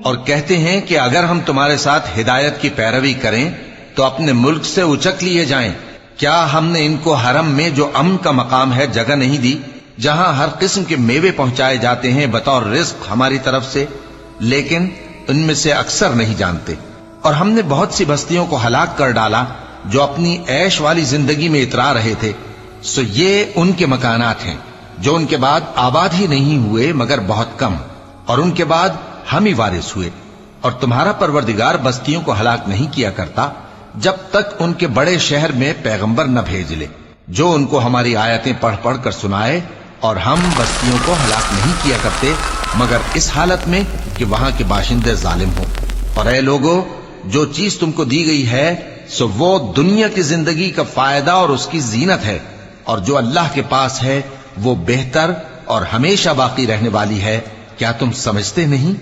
اور کہتے ہیں کہ اگر ہم تمہارے ساتھ ہدایت کی پیروی کریں تو اپنے ملک سے اچک لیے جائیں۔ کیا ہم نے ان کو حرم میں جو امن کا مقام ہے جگہ نہیں دی، جہاں ہر قسم کے میوے پہنچائے جاتے ہیں بطور رزق ہماری طرف سے؟ لیکن ان میں سے اکثر نہیں جانتے۔ اور ہم نے بہت سی بستیوں کو ہلاک کر ڈالا جو اپنی عیش والی زندگی میں اترا رہے تھے، سو یہ ان کے مکانات ہیں جو ان کے بعد آباد ہی نہیں ہوئے مگر بہت کم، اور ان کے بعد ہم ہی وارث ہوئے۔ اور تمہارا پروردگار بستیوں کو ہلاک نہیں کیا کرتا جب تک ان کے بڑے شہر میں پیغمبر نہ بھیج لے جو ان کو ہماری آیتیں پڑھ پڑھ کر سنائے، اور ہم بستیوں کو ہلاک نہیں کیا کرتے مگر اس حالت میں کہ وہاں کے باشندے ظالم ہوں۔ اور اے لوگو، جو چیز تم کو دی گئی ہے سو وہ دنیا کی زندگی کا فائدہ اور اس کی زینت ہے، اور جو اللہ کے پاس ہے وہ بہتر اور ہمیشہ باقی رہنے والی ہے۔ کیا تم سمجھتے نہیں؟